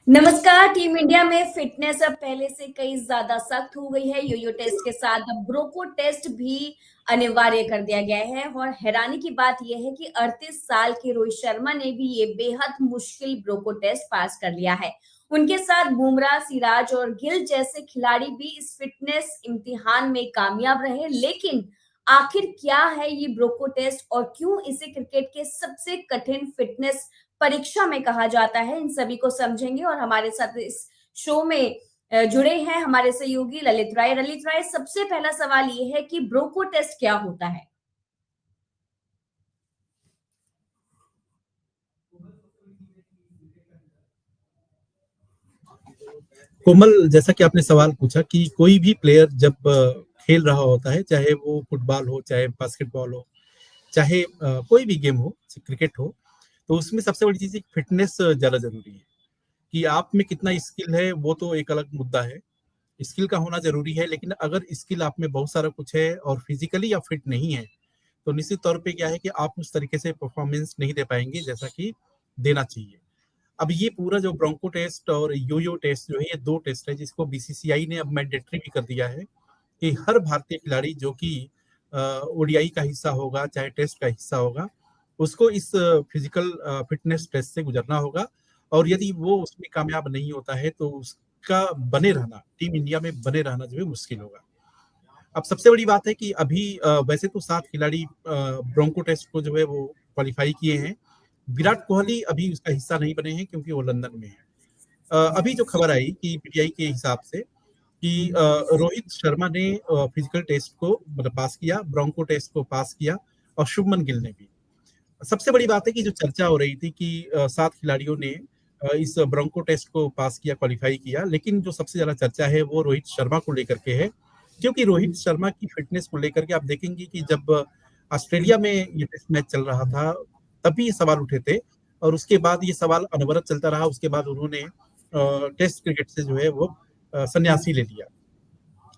नमस्कार। Team India में fitness अब पहले से कई ज्यादा सख्त हो गई है। योयो टेस्ट के साथ अब ब्रोको टेस्ट भी अनिवार्य कर दिया गया है और हैरानी की बात यह है कि 38 साल के रोहित शर्मा ने भी ये बेहद मुश्किल ब्रोको टेस्ट पास कर लिया है। उनके साथ बुमराह, सिराज और गिल जैसे खिलाड़ी भी इस फिटनेस इम्तिहान में कामयाब रहे। लेकिन आखिर क्या है ये ब्रोको टेस्ट और क्यों इसे क्रिकेट के सबसे कठिन फिटनेस परीक्षा में कहा जाता है, इन सभी को समझेंगे। और हमारे साथ इस शो में जुड़े हैं हमारे सहयोगी ललित राय। ललित राय, सबसे पहला सवाल ये है कि ब्रोको टेस्ट क्या होता है? कोमल, जैसा कि आपने सवाल पूछा कि कोई भी प्लेयर जब खेल रहा होता है, चाहे वो फुटबॉल हो, चाहे बास्केटबॉल हो, चाहे कोई भी गेम हो, क्रिकेट हो, तो उसमें सबसे बड़ी चीज फिटनेस ज्यादा जरूरी है। कि आप में कितना स्किल है वो तो एक अलग मुद्दा है। स्किल का होना जरूरी है, लेकिन अगर स्किल आप में बहुत सारा कुछ है और फिजिकली आप फिट नहीं है, तो निश्चित तौर पे क्या है कि आप उस तरीके से परफॉर्मेंस नहीं दे पाएंगे जैसा कि देना चाहिए। अब ये पूरा जो ब्रोंको टेस्ट और योयो टेस्ट जो है, ये दो टेस्ट है जिसको बीसीसीआई ने अब मैंडेटरी भी कर दिया है कि हर भारतीय खिलाड़ी जो कि ओडीआई का हिस्सा होगा, चाहे टेस्ट का हिस्सा होगा, उसको इस फिजिकल फिटनेस टेस्ट से गुजरना होगा। और यदि वो उसमें कामयाब नहीं होता है तो उसका बने रहना, टीम इंडिया में बने रहना जो है मुश्किल होगा। अब सबसे बड़ी बात है कि अभी वैसे तो 7 खिलाड़ी ब्रोंको टेस्ट को जो है वो क्वालिफाई किए हैं। विराट कोहली अभी उसका हिस्सा नहीं बने हैं क्योंकि वो लंदन में है। अभी जो खबर आई कि पीटीआई के हिसाब से कि रोहित शर्मा ने फिजिकल टेस्ट को मतलब पास किया, ब्रोंको टेस्ट को पास किया, और शुभमन गिल ने भी। सबसे बड़ी बात है कि जो चर्चा हो रही थी कि 7 खिलाड़ियों ने इस ब्रोंको टेस्ट को पास किया, क्वालिफाई किया, लेकिन जो सबसे ज्यादा चर्चा है वो रोहित शर्मा को लेकर के है। क्योंकि रोहित शर्मा की फिटनेस को लेकर के आप देखेंगे कि जब ऑस्ट्रेलिया में ये टेस्ट मैच चल रहा था, तभी ये सवाल उठे थे, और उसके बाद ये सवाल अनवरत चलता रहा। उसके बाद उन्होंने टेस्ट क्रिकेट से जो है वो सन्यासी ले लिया।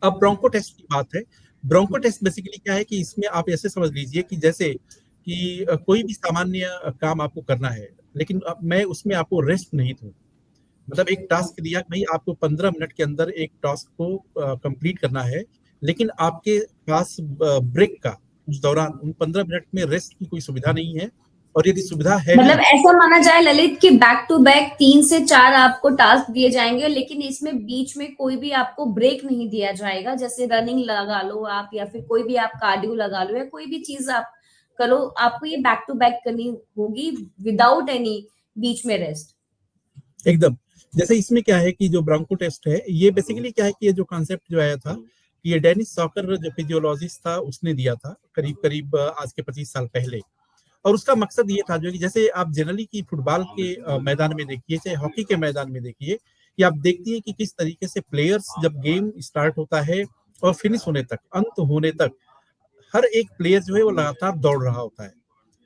अब ब्रोंको टेस्ट की बात है। ब्रोंको टेस्ट बेसिकली क्या है कि इसमें आप ऐसे समझ लीजिए कि जैसे कि कोई भी सामान्य काम आपको करना है, लेकिन अब मैं उसमें आपको रेस्ट नहीं दूं। मतलब एक टास्क दिया कि भाई आपको 15 मिनट के अंदर एक टास्क को कंप्लीट करना है, लेकिन आपके पास ब्रेक का उस दौरान उन 15 मिनट में रेस्ट की कोई सुविधा नहीं है। और यदि सुविधा है भी, मतलब ऐसा माना जाए ललित कि बैक टू बैक 3 से 4 आपको टास्क दिए जाएंगे, लेकिन इसमें बीच में कोई भी आपको ब्रेक नहीं दिया जाएगा। जैसे रनिंग लगा लो आप, या फिर कोई भी आप कार्डियो लगा लो, या कोई भी चीज आप करो, आपको ये बैक टू बैक करनी होगी विदाउट एनी बीच में रेस्ट। एकदम जैसे इसमें क्या है कि जो ब्रोंको टेस्ट है, ये बेसिकली क्या है कि ये जो कॉन्सेप्ट जो आया था कि ये डेनिस सॉकर जो फिजियोलॉजिस्ट था उसने दिया था करीब करीब आज के 25 साल पहले। और उसका मकसद ये था जो कि जैसे आप जनरली की फुटबॉल के मैदान में देखिए, चाहे हॉकी के मैदान में देखिए, कि आप देखती है कि किस तरीके से प्लेयर्स जब गेम स्टार्ट होता है और फिनिश होने तक, अंत होने तक, हर एक प्लेयर जो है वो लगातार दौड़ रहा होता है,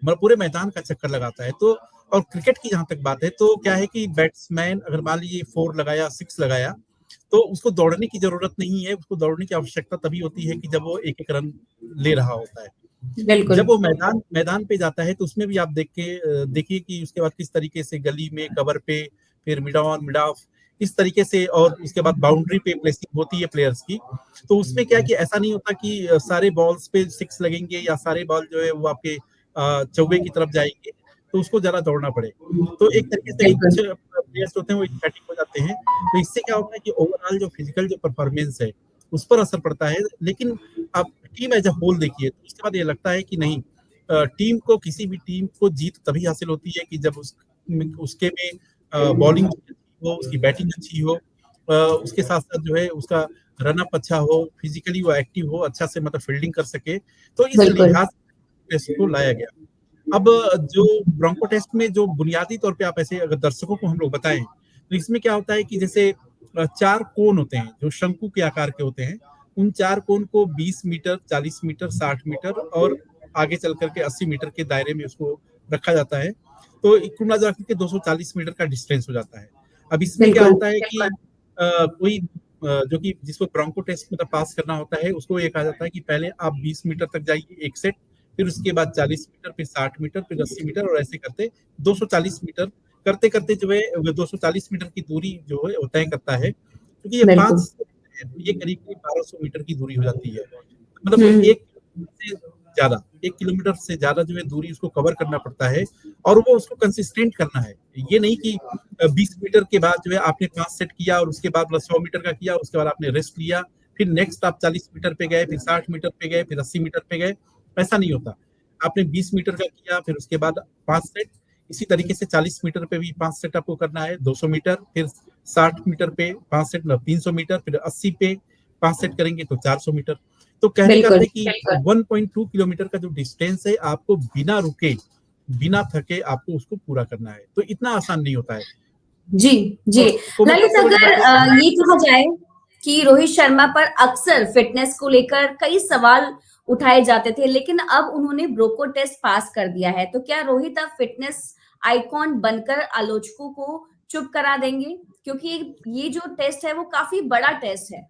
मतलब पूरे मैदान का चक्कर लगाता है। तो और क्रिकेट की जहां तक बात है तो क्या है कि बैट्समैन अगर मान लीजिए 4 लगाया, 6 लगाया, तो उसको दौड़ने की जरूरत नहीं है। उसको दौड़ने की आवश्यकता तभी होती है कि जब वो एक एक रन ले रहा होता है। बिल्कुल। जब वो मैदान मैदान पे जाता है तो उसमें भी आप देखिए कि उसके बाद किस तरीके से गली में, कवर पे, फिर मिड ऑन, मिड ऑफ, इस तरीके से, और उसके बाद बाउंड्री पे प्लेसिंग होती है प्लेयर्स की। तो उसमें क्या है कि ऐसा नहीं होता कि सारे बॉल्स पे 6 लगेंगे या सारे बॉल जो है वो आपके चौबे की तरफ जाएंगे, तो उसको ज्यादा दौड़ना पड़े। तो एक तरीके से कुछ बिल्कुल। प्लेयर्स होते हैं वो स्टैटिक हो जाते हैं। तो इससे क्या होता है कि ओवरऑल जो फिजिकल जो परफॉर्मेंस है उस पर असर पड़ता है। लेकिन आप टीम एज अ होल देखिए तो उसके बाद ये लगता है कि नहीं, टीम को, किसी भी टीम को जीत तभी हासिल होती है कि जब उसके में बॉलिंग अच्छी हो, उसकी बैटिंग अच्छी हो, उसके साथ साथ जो है उसका रनअप अच्छा हो, फिजिकली वो एक्टिव हो, अच्छा से मतलब फील्डिंग कर सके। तो इस बिल्कुल। लिहाज से टेस्ट को लाया गया। अब जो ब्रोंको टेस्ट में जो बुनियादी तौर पे आप ऐसे अगर दर्शकों को हम लोग बताएं, तो इसमें क्या होता है कि जैसे 4 कोन होते हैं जो शंकु के आकार के होते हैं। उन 4 कोन को 20 मीटर, 40 मीटर, 60 मीटर और आगे चल करके 80 मीटर के दायरे में उसको रखा जाता है। तो कुल मिला के 240 मीटर का डिस्टेंस हो जाता है। अब इसमें क्या बिल्कुल। होता है कि कोई जो कि जिसको ब्रोंको टेस्ट मतलब पास करना होता है, उसको ये कहा जाता है कि पहले आप 20 मीटर तक जाइए एक सेट, फिर उसके बाद 40 मीटर, फिर 60 मीटर, फिर 80 मीटर, और ऐसे करते 240 मीटर करते-करते जो है वो 240 मीटर की दूरी जो है वो तय करता है, क्योंकि ये 5 बिल्कुल। ये करीब-करीब 1200 मीटर की दूरी हो जाती है। मतलब हुँ, हुँ। 1 से ज़्यादा 1 किलोमीटर से ज़्यादा जो है दूरी उसको कवर करना पड़ता है और वो उसको कंसिस्टेंट करना है। ये नहीं कि 20 मीटर के बाद जो है आपने 5 सेट किया और उसके बाद मतलब 100 मीटर का किया, उसके बाद आपने रेस्ट लिया, फिर नेक्स्ट आप 40 मीटर पे गए, फिर 60 मीटर पे गए, फिर 80 मीटर पे गए, ऐसा नहीं होता। आपने 20 मीटर का किया, फिर उसके बाद 5 सेट, इसी तरीके से 40 मीटर पे भी 5 सेट आपको करना है, 200 मीटर, फिर 60 मीटर पे 5 सेट मतलब 300 मीटर, फिर 80 पे 5 सेट करेंगे तो 400 मीटर। तो कहने का अर्थ बिल्कुल। है कि 1.2 किलोमीटर का जो डिस्टेंस है, आपको बिना रुके, बिना थके आपको उसको पूरा करना है। तो इतना आसान नहीं होता है। जी, जी। और कोमल ललित, सबसे बड़ी अगर बात ये ये कहा जाए कि रोहित शर्मा पर अक्सर फिटनेस को लेकर कई सवाल उठाए जाते थे, लेकिन अब उन्होंने ब्रोको टेस्ट पास कर दिया है। तो क्या रोहित अब फिटनेस आइकॉन बनकर आलोचकों को चुप करा देंगे? क्योंकि ये जो टेस्ट है वो काफ़ी बड़ा टेस्ट है।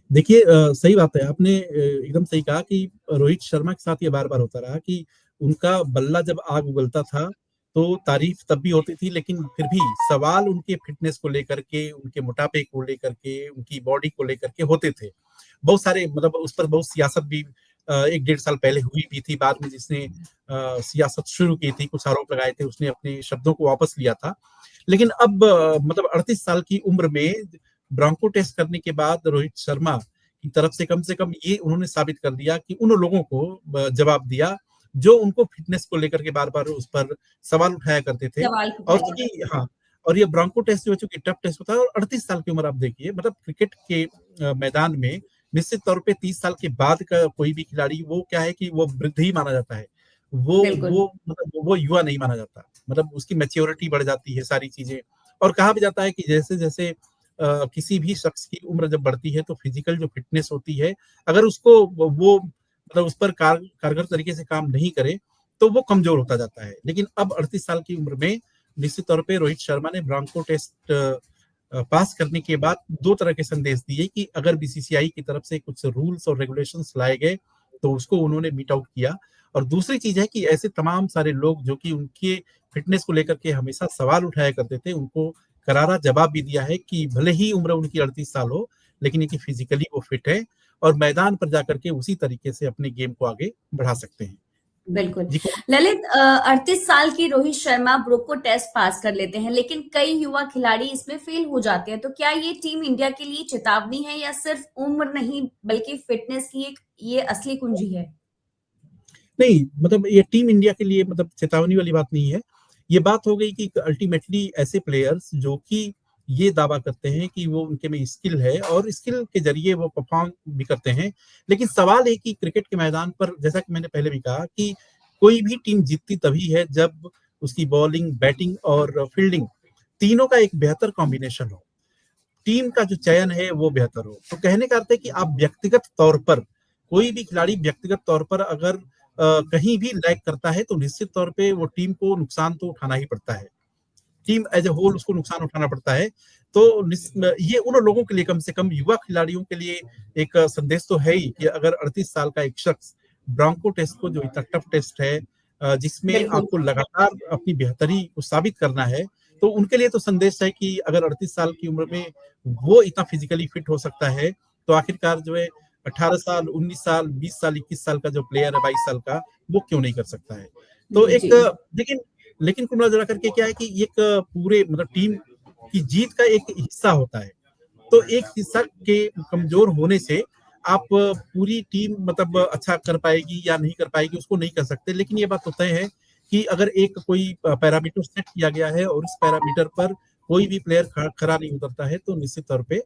देखिए सही बात है। आपने एकदम सही कहा कि रोहित शर्मा के साथ ये बार-बार होता रहा कि उनका बल्ला जब आग उगलता था, तो तारीफ़ तब भी होती थी, लेकिन फिर भी सवाल उनके फ़िटनेस को लेकर के, उनके मोटापे को लेकर के, उनकी बॉडी को लेकर के होते थे। बहुत सारे मतलब उस पर बहुत सियासत भी 1 डेढ़ साल पहले हुई भी थी। बाद में जिसने सियासत शुरू की थी, कुछ आरोप लगाए थे, उसने अपने शब्दों को वापस लिया था। लेकिन अब मतलब 38 साल की उम्र में ब्रोंको टेस्ट करने के बाद रोहित शर्मा की तरफ से कम ये उन्होंने साबित कर दिया कि उन लोगों को जवाब दिया जो उनको फिटनेस को लेकर के बार-बार उस पर सवाल उठाया करते थे। सवाल और उठाए चूँकि जाते थे। हाँ, और ये ब्रोंको टेस्ट जो है चूँकि टफ टेस्ट होता है और 38 साल की उम्र आप देखिए मतलब क्रिकेट के मैदान में निश्चित तौर पे 30 साल के बाद का कोई भी खिलाड़ी वो क्या है कि वो वृद्ध ही माना जाता है। बिल्कुल। वो मतलब वो युवा नहीं माना जाता। मतलब उसकी मैच्योरिटी बढ़ जाती है सारी चीज़ें और कहा भी जाता है कि जैसे-जैसे किसी भी शख्स की उम्र जब बढ़ती है तो फिजिकल जो फिटनेस होती है, अगर उसको वो मतलब उस पर कारगर तरीके से काम नहीं करे, तो वो कमज़ोर होता जाता है। लेकिन अब 38 साल की उम्र में निश्चित तौर पे रोहित शर्मा ने ब्रोंको टेस्ट पास करने के बाद 2 तरह के संदेश दिए कि अगर बीसीसीआई की तरफ से कुछ रूल्स और रेगुलेशंस लाए गए, तो उसको उन्होंने मीट आउट किया। और दूसरी चीज़ है कि ऐसे तमाम सारे लोग जो कि उनके फिटनेस को लेकर के हमेशा सवाल उठाया करते थे, उनको करारा जवाब भी दिया है कि भले ही उम्र उनकी 38 साल हो, लेकिन ये कि फिज़िकली वो फिट है और मैदान पर जाकर के उसी तरीके से अपने गेम को आगे बढ़ा सकते हैं। बिल्कुल। जी, को ललित, 38 साल की रोहित शर्मा ब्रोको टेस्ट पास कर लेते हैं, लेकिन कई युवा खिलाड़ी इसमें फेल हो जाते हैं। तो क्या ये टीम इंडिया के लिए चेतावनी है या सिर्फ उम्र नहीं बल्कि फिटनेस की एक ये असली कुंजी है? नहीं, मतलब ये टीम इंडिया के लिए मतलब चेतावनी वाली बात नहीं है। ये बात हो गई कि अल्टीमेटली ऐसे प्लेयर्स जो कि ये दावा करते हैं कि वो उनके में स्किल है और स्किल के ज़रिए वो परफ़ॉर्म भी करते हैं। लेकिन सवाल है कि क्रिकेट के मैदान पर जैसा कि मैंने पहले भी कहा कि कोई भी टीम जीतती तभी है जब उसकी बॉलिंग, बैटिंग और फील्डिंग तीनों का एक बेहतर कॉम्बिनेशन हो। टीम का जो चयन है वो बेहतर हो। तो कहने का अर्थ है कि आप व्यक्तिगत तौर पर कोई भी खिलाड़ी व्यक्तिगत तौर पर अगर कहीं भी लैग करता है तो निश्चित तौर पे वो टीम को नुकसान तो उठाना ही पड़ता है। टीम एज़ अ होल उसको नुकसान उठाना पड़ता है। तो ये उन लोगों के लिए कम से कम युवा खिलाड़ियों के लिए एक संदेश तो है ही कि अगर 38 साल का एक शख्स ब्रोंको टेस्ट को जो इतना टफ टेस्ट है जिसमें बिल्कुल। आपको लगातार अपनी बेहतरी को साबित करना है, तो उनके लिए तो संदेश है कि अगर 38 साल की उम्र में वो इतना फिजिकली फिट हो सकता है, तो आखिरकार जो है 18 साल, 19 साल, 20 साल, 21 साल का जो प्लेयर है 22 साल का, वो क्यों नहीं कर सकता है? तो एक जी। लेकिन लेकिन कुल मिला जुला करके क्या है कि एक पूरे मतलब टीम की जीत का एक हिस्सा होता है। तो एक हिस्सा के कमज़ोर होने से आप पूरी टीम मतलब अच्छा कर पाएगी या नहीं कर पाएगी उसको नहीं कह सकते। लेकिन ये बात तो तय है कि अगर एक कोई पैरामीटर सेट किया गया है और उस पैरामीटर पर कोई भी प्लेयर खरा नहीं उतरता है तो निश्चित तौर पे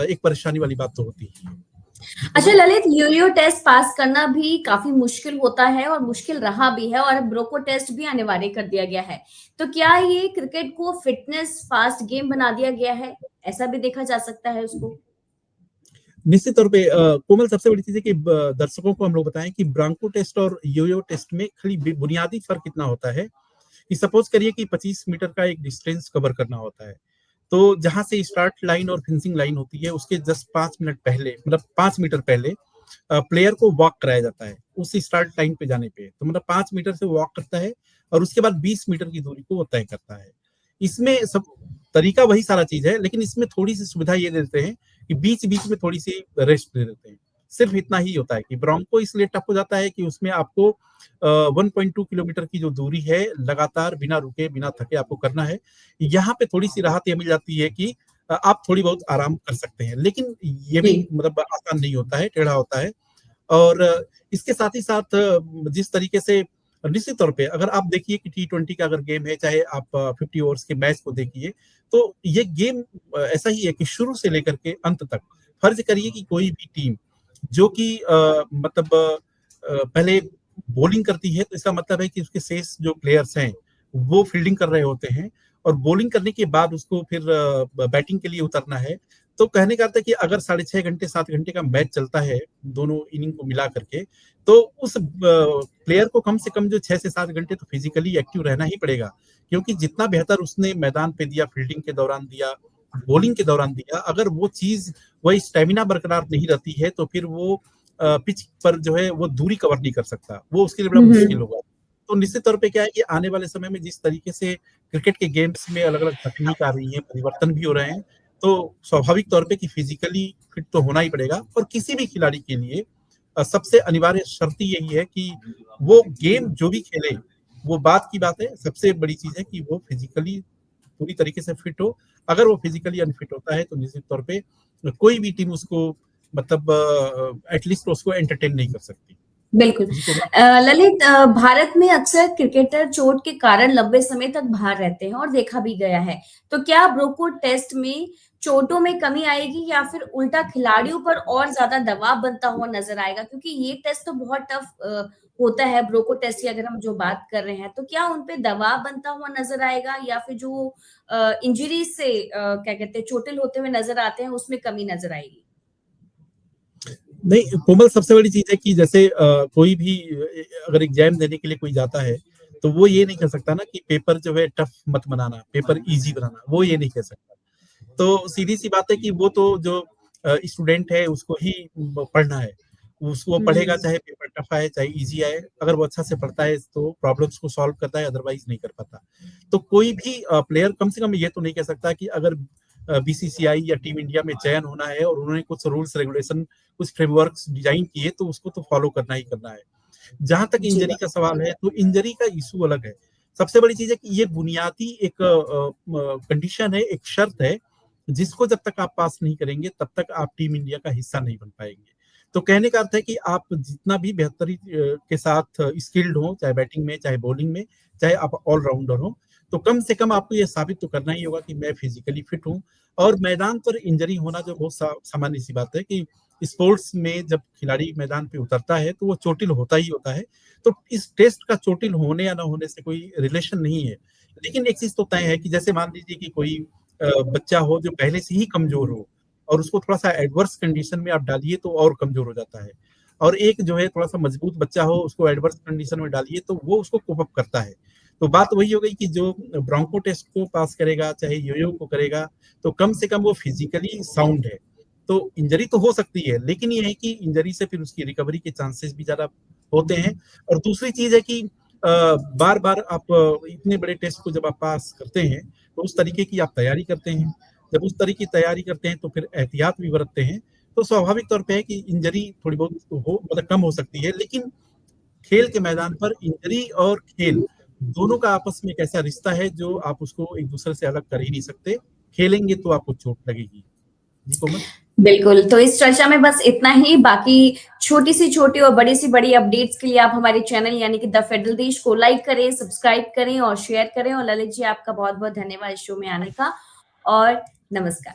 एक परेशानी वाली बात तो होती ही है। जी, अच्छा कोमल? ललित, यो-यो टेस्ट पास करना भी काफ़ी मुश्किल होता है और मुश्किल रहा भी है, और अब ब्रोको टेस्ट भी अनिवार्य कर दिया गया है। तो क्या ये क्रिकेट को फिटनेस फास्ट गेम बना दिया गया है? ऐसा भी देखा जा सकता है उसको? निश्चित तौर पे कोमल सबसे बड़ी चीज़ है कि ब दर्शकों को हम लोग बताएँ कि ब्रोंको टेस्ट और यो-यो टेस्ट में खाली बुनियादी फ़र्क इतना होता है कि सपोज़ करिए कि 25 मीटर का एक डिस्टेंस कवर करना होता है। तो जहाँ से स्टार्ट लाइन और फिनिशिंग लाइन होती है, उसके जस्ट 5 मिनट पहले मतलब 5 मीटर पहले प्लेयर को वॉक कराया जाता है, उस स्टार्ट लाइन पे जाने पे। तो मतलब 5 मीटर से वॉक करता है और उसके बाद 20 मीटर की दूरी को वो तय करता है। इसमें सब तरीका वही सारा चीज है, लेकिन इसमें थोड़ी सी सुविधा ये देते हैं कि बीच बीच में थोड़ी सी रेस्ट दे देते हैं। सिर्फ इतना ही होता है कि ब्रोंको इसलिए टफ हो जाता है कि उसमें आपको 1.2 किलोमीटर की जो दूरी है लगातार बिना रुके बिना थके आपको करना है। यहाँ पे थोड़ी सी राहत ये मिल जाती है कि आप थोड़ी बहुत आराम कर सकते हैं, लेकिन ये भी मतलब आसान नहीं होता है, टेढ़ा होता है। और इसके साथ ही साथ जिस तरीके से निश्चित तौर पे अगर आप देखिए कि T20 का अगर गेम है, चाहे आप 50 ओवर्स के मैच को देखिए, तो ये गेम ऐसा ही है कि शुरू से लेकर के अंत तक फर्ज करिए कि कोई भी टीम जो कि मतलब पहले बॉलिंग करती है, तो इसका मतलब है कि उसके शेष जो प्लेयर्स हैं वो फील्डिंग कर रहे होते हैं, और बॉलिंग करने के बाद उसको फिर बैटिंग के लिए उतरना है। तो कहने का अर्थ है कि अगर 6.5 घंटे 7 घंटे का मैच चलता है दोनों इनिंग को मिला करके, तो उस प्लेयर को कम से कम जो 6 से 7 घंटे तो फिजिकली एक्टिव रहना ही पड़ेगा, क्योंकि जितना बेहतर उसने मैदान पे दिया, फील्डिंग के दौरान दिया, बॉलिंग के दौरान दिया, अगर वो चीज वही स्टेमिना बरकरार नहीं रहती है, तो फिर वो पिच पर जो है वो दूरी कवर नहीं कर सकता, वो उसके लिए बड़ा मुश्किल होगा। तो निश्चित तौर पे क्या है कि आने वाले समय में जिस तरीके से क्रिकेट के गेम्स में अलग अलग तकनीक आ रही है, परिवर्तन भी हो रहे हैं, तो स्वाभाविक तौर पे कि फिजिकली फिट तो होना ही पड़ेगा। और किसी भी खिलाड़ी के लिए सबसे अनिवार्य शर्त यही है कि वो गेम जो भी खेले, वो बात की बात है, सबसे बड़ी चीज है कि वो फिजिकली पूरी तरीके से फिट हो। अगर वो फिजिकली अनफिट होता है तो निश्चित तौर पे कोई भी टीम उसको मतलब एटलीस्ट उसको एंटरटेन नहीं कर सकती। बिल्कुल। ललित, भारत में अक्सर क्रिकेटर चोट के कारण लंबे समय तक बाहर रहते हैं और देखा भी गया है। तो क्या ब्रोको टेस्ट में चोटों में कमी आएगी या फिर उल्टा खिलाड़ियों पर और ज्यादा दबाव बनता हुआ नजर आएगा? क्योंकि ये टेस्ट तो बहुत टफ होता है, ब्रोको टेस्ट की अगर हम जो बात कर रहे हैं, तो क्या उन पे दबाव बनता हुआ नजर आएगा या फिर जो इंजरी से क्या कहते हैं चोटिल होते हुए नजर आते हैं उसमें कमी नजर आएगी? नहीं कोमल, सबसे बड़ी चीज है कि जैसे कोई भी अगर एग्जाम देने के लिए कोई जाता है, तो वो ये नहीं कह सकता ना कि पेपर जो है टफ मत बनाना, पेपर इजी बनाना, वो ये नहीं कह सकता। तो सीधी सी बात है कि वो तो जो स्टूडेंट है उसको ही पढ़ना है, उसको पढ़ेगा चाहे पेपर टफ आए चाहे इजी आए, अगर वो अच्छा से पढ़ता है तो प्रॉब्लम्स को सॉल्व करता है, अदरवाइज नहीं कर पाता। तो कोई भी प्लेयर कम से कम ये तो नहीं कह सकता कि अगर बीसीसीआई या टीम इंडिया में चयन होना है और उन्होंने कुछ रूल्स रेगुलेशन, कुछ फ्रेमवर्क्स डिजाइन किए, तो उसको तो फॉलो करना ही करना है। जहां तक इंजरी का सवाल है, तो इंजरी का इशू अलग है। सबसे बड़ी चीज है कि ये बुनियादी एक कंडीशन है, एक शर्त है, जिसको जब तक आप पास नहीं करेंगे तब तक आप टीम इंडिया का हिस्सा नहीं बन पाएंगे। तो कहने का अर्थ है कि आप जितना भी बेहतरी के साथ स्किल्ड हो, चाहे बैटिंग में चाहे बॉलिंग में, चाहे आप ऑलराउंडर हो, तो कम से कम आपको ये साबित तो करना ही होगा कि मैं फिजिकली फिट हूँ। और मैदान पर इंजरी होना जो बहुत सामान्य सी बात है कि स्पोर्ट्स में जब खिलाड़ी मैदान पे उतरता है तो वो चोटिल होता ही होता है। तो इस टेस्ट का चोटिल होने या ना होने से कोई रिलेशन नहीं है। लेकिन एक चीज तो तय है कि जैसे मान लीजिए कि कोई बच्चा हो जो पहले से ही कमजोर हो, और उसको थोड़ा सा एडवर्स कंडीशन में आप डालिए तो और कमजोर हो जाता है। और एक जो है थोड़ा सा मजबूत बच्चा हो, उसको एडवर्स कंडीशन में डालिए तो वो उसको कोप अप करता है। तो बात वही हो गई कि जो ब्रोंको टेस्ट को पास करेगा चाहे योयो को करेगा, तो कम से कम वो फिजिकली साउंड है। तो इंजरी तो हो सकती है, लेकिन ये है कि इंजरी से फिर उसकी रिकवरी के चांसेस भी ज्यादा होते हैं। और दूसरी चीज है कि बार बार आप इतने बड़े टेस्ट को जब आप पास करते हैं, तो उस तरीके की आप तैयारी करते हैं। जब उस तरह की तैयारी करते हैं तो फिर एहतियात भी बरतते हैं। तो स्वाभाविक तौर पे है कि इंजरी थोड़ी बहुत हो मतलब कम हो सकती है, लेकिन खेल के मैदान पर इंजरी और खेल दोनों का आपस में एक ऐसा रिश्ता है जो आप उसको एक दूसरे से अलग कर ही नहीं सकते। खेलेंगे तो आपको चोट लगेगी। जी कोमल। बिल्कुल, तो इस चर्चा में बस इतना ही। बाकी छोटी सी छोटी और बड़ी सी बड़ी अपडेट्स के लिए आप हमारे चैनल यानी कि द फेडरल देश को लाइक करें, सब्सक्राइब करें और शेयर करें। और ललित जी, आपका बहुत बहुत धन्यवाद इस शो में आने का, और नमस्कार।